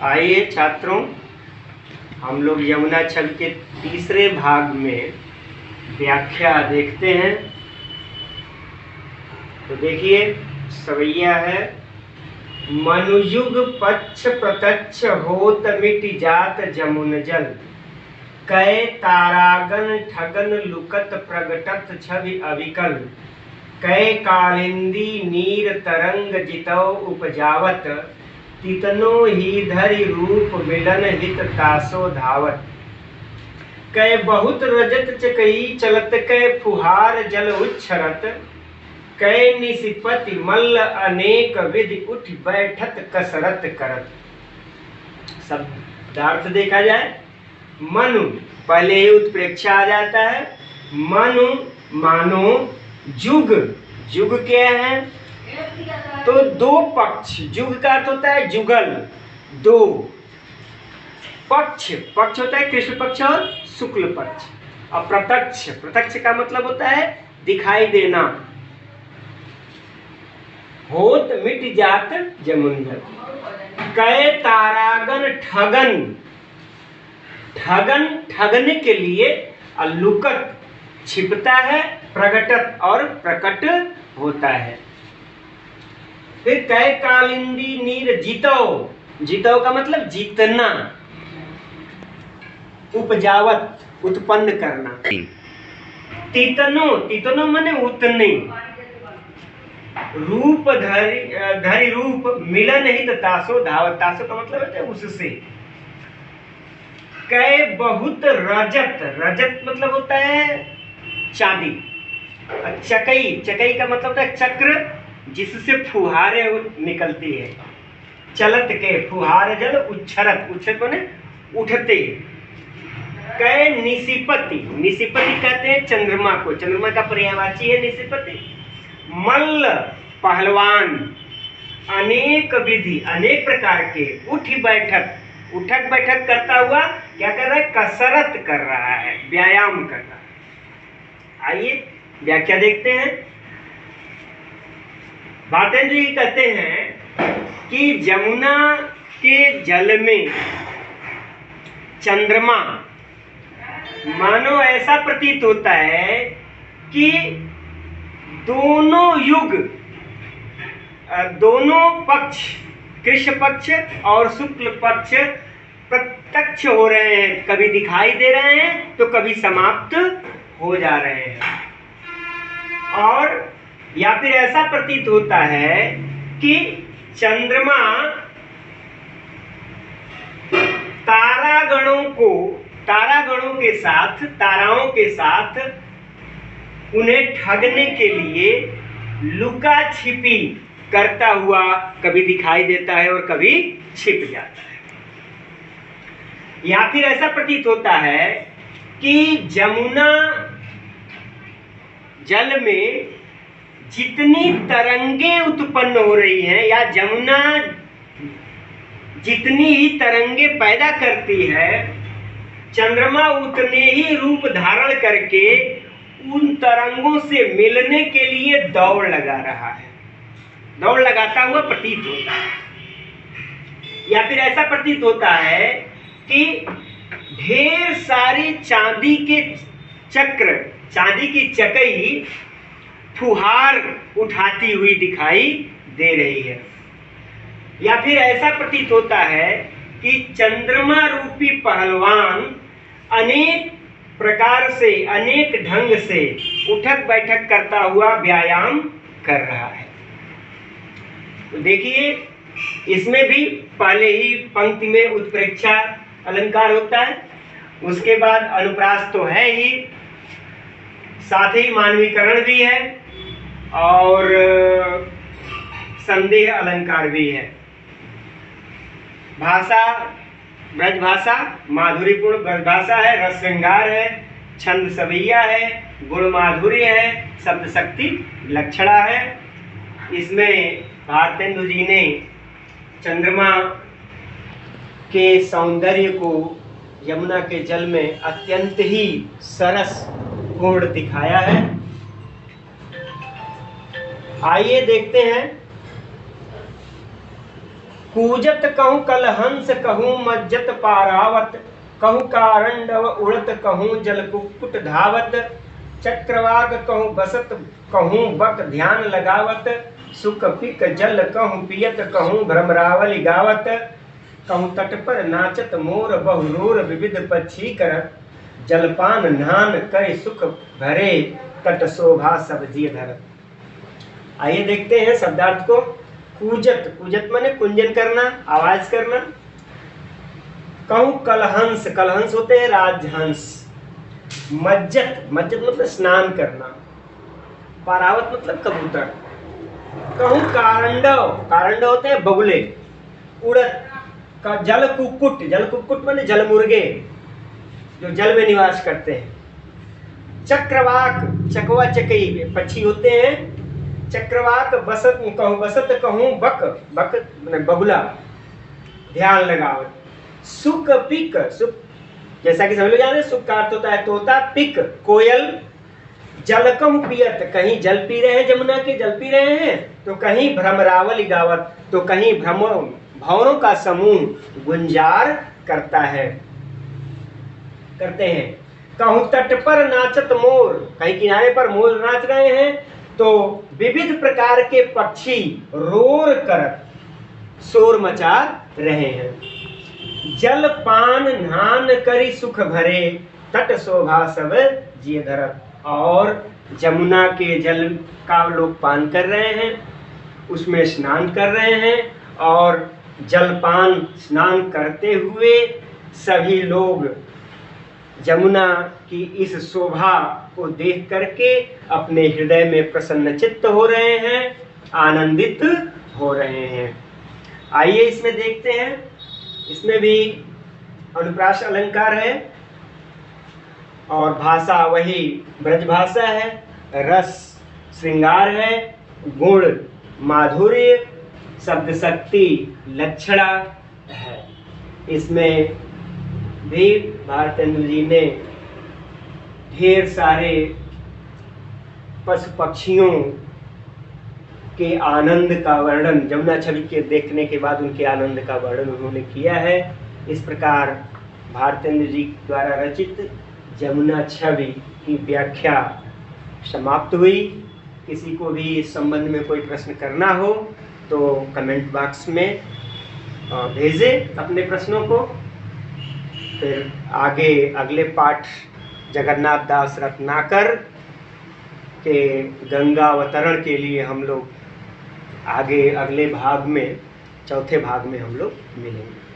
आइए छात्रों, हम लोग यमुना छल के तीसरे भाग में व्याख्या देखते हैं। तो देखिए, सवैया है, मनुयुग पक्ष प्रत्यक्ष होत मिट जात जमुन जल, कै तारागन ठगन लुकत प्रगटत छवि अविकल, कै कालिंदी नीर तरंग जितौ उपजावत, तितनो ही धरि रूप मिलन हित तासो धावत, कै बहुत रजत चकई चलत, कै फुहार जल उच्छरत, कै निशिपति मल्ल अनेक विधि उठ बैठत कसरत करत। शब्दार्थ देखा जाए, मनु पहले ही उत्प्रेक्षा आ जाता है। मनु मानो, जुग, जुग क्या है? तो दो पक्ष, जुग का अर्थ होता है जुगल, दो पक्ष, पक्ष होता है कृष्ण पक्ष और शुक्ल पक्ष। और प्रत्यक्ष, प्रत्यक्ष का मतलब होता है दिखाई देना। होत मिट जात जमुन जल, कै तारागन ठगन, ठगन ठगने के लिए, और लुकत छिपता है, प्रगटत और प्रकट होता है। फिर कै कालिंदी नीर जितो, जितो का मतलब जीतना, उपजावत उत्पन्न करना। तितनो, तितनो माने उतने, रूप धरि रूप मिलन हित तासो धावत, तासो का मतलब होता है उससे। कै बहुत रजत, रजत मतलब होता है चांदी। चकई, चकई का मतलब होता है चक्र जिससे फुहारे निकलती है। चलत के फुहार जल उच्छरत, उच्छरत माने उठते। कै निशिपति, निशिपति कहते हैं चंद्रमा को, चंद्रमा का पर्यायवाची है निशिपति। मल्ल पहलवान, अनेक विधि, अनेक प्रकार के, उठ बैठक, उठक बैठक करता हुआ क्या कर रहा है? कसरत कर रहा है, व्यायाम कर रहा है। आइए व्याख्या देखते हैं। भारतेंद्र जी कहते हैं कि यमुना के जल में चंद्रमा मानो ऐसा प्रतीत होता है कि दोनों युग, दोनों पक्ष, कृष्ण पक्ष और शुक्ल पक्ष प्रत्यक्ष हो रहे हैं, कभी दिखाई दे रहे हैं तो कभी समाप्त हो जा रहे हैं। और या फिर ऐसा प्रतीत होता है कि चंद्रमा तारागणों को, तारागणों के साथ, ताराओं के साथ उन्हें ठगने के लिए लुका छिपी करता हुआ कभी दिखाई देता है और कभी छिप जाता है। या फिर ऐसा प्रतीत होता है कि यमुना जल में जितनी तरंगे उत्पन्न हो रही हैं, या यमुना जितनी ही तरंगे पैदा करती है, चंद्रमा उतने ही रूप धारण करके उन तरंगों से मिलने के लिए दौड़ लगा रहा है, दौड़ लगाता हुआ प्रतीत होता है। या फिर ऐसा प्रतीत होता है कि ढेर सारी चांदी के चक्र, चांदी की चकई फुहार उठाती हुई दिखाई दे रही है। या फिर ऐसा प्रतीत होता है कि चंद्रमा रूपी पहलवान अनेक प्रकार से, अनेक ढंग से उठक बैठक करता हुआ व्यायाम कर रहा है। तो देखिए, इसमें भी पहले ही पंक्ति में उत्प्रेक्षा अलंकार होता है, उसके बाद अनुप्रास तो है ही, साथ ही मानवीकरण भी है और संदेह अलंकार भी है। भाषा ब्रज भाषा, माधुरीपूर्ण ब्रज भाषा है, रस श्रृंगार है, छंद सवैया है, गुण माधुर्य है, शब्द शक्ति लक्षणा है। इसमें भारतेंदु जी ने चंद्रमा के सौंदर्य को यमुना के जल में अत्यंत ही सरस पूर्ण दिखाया है। आइए देखते हैं कूजत कहूँ कलहंस कहूँ मज्जत पारावत, कहूँ कारंडव उड़त कहूँ जल कुक्कुट धावत, चक्रवाक कहूँ बसत कहूँ बक ध्यान लगावत, सुख पिक जल कहूँ पियत कहूँ भ्रमरावली गावत, कहूँ तट पर नाचत मोर बहुरोर विविध पक्षी करत, जलपान नान कर सुख भरे तट शोभा सब जिय धरत। आइए देखते हैं शब्दार्थ को। कूजत, कूजत माने कुंजन करना, आवाज करना। कहूँ कलहंस, कलहंस होते हैं राजहंस। मज्जत, मज्जत मतलब स्नान करना। पारावत मतलब कबूतर। कहूँ कारंडव, कारंडव होते हैं बगुले। उड़त का जल कुक्कुट, जल कुक्कुट माने जल मुर्गे जो जल में निवास करते हैं। चक्रवाक, चकवा चकई पक्षी होते हैं। चक्रवाक बसत कहूँ, बसत कहूँ बक, बक बगुला ध्यान लगाओ। सुक पिक, सुक जैसा कि सभी लोग जाने सुक का अर्थ होता है तोता, पिक कोयल। जलकम पियत, कहीं जल पी रहे हैं, जमुना के जल पी रहे हैं, तो कहीं भ्रमरावली गावत, तो कहीं भंवरों का समूह गुंजार करता है, करते हैं। कहूँ तट पर नाचत मोर, कहीं किनारे पर मोर नाच रहे हैं, तो विविध प्रकार के पक्षी रोर करत शोर मचा रहे हैं। जल पान नान करी सुख भरे तट शोभा सब जिय धरत, और जमुना के जल का लोग पान कर रहे हैं, उसमें स्नान कर रहे हैं, और जलपान स्नान करते हुए सभी लोग जमुना की इस शोभा को देख करके अपने हृदय में प्रसन्नचित्त हो रहे हैं, आनंदित हो रहे हैं। आइए इसमें देखते हैं। इसमें भी अनुप्रास अलंकार है और भाषा वही ब्रज भाषा है, रस श्रृंगार है, गुण माधुर्य, शब्द शक्ति लक्षणा है। इसमें भी भारतेंदु जी ने ढेर सारे पशु पक्षियों के आनंद का वर्णन, जमुना छवि के देखने के बाद उनके आनंद का वर्णन उन्होंने किया है। इस प्रकार भारतेंदु जी द्वारा रचित जमुना छवि की व्याख्या समाप्त हुई। किसी को भी इस संबंध में कोई प्रश्न करना हो तो कमेंट बॉक्स में भेजें अपने प्रश्नों को। फिर आगे अगले पाठ जगन्नाथ दास रत्नाकर के गंगा अवतरण के लिए हम लोग आगे अगले भाग में, चौथे भाग में हम लोग मिलेंगे।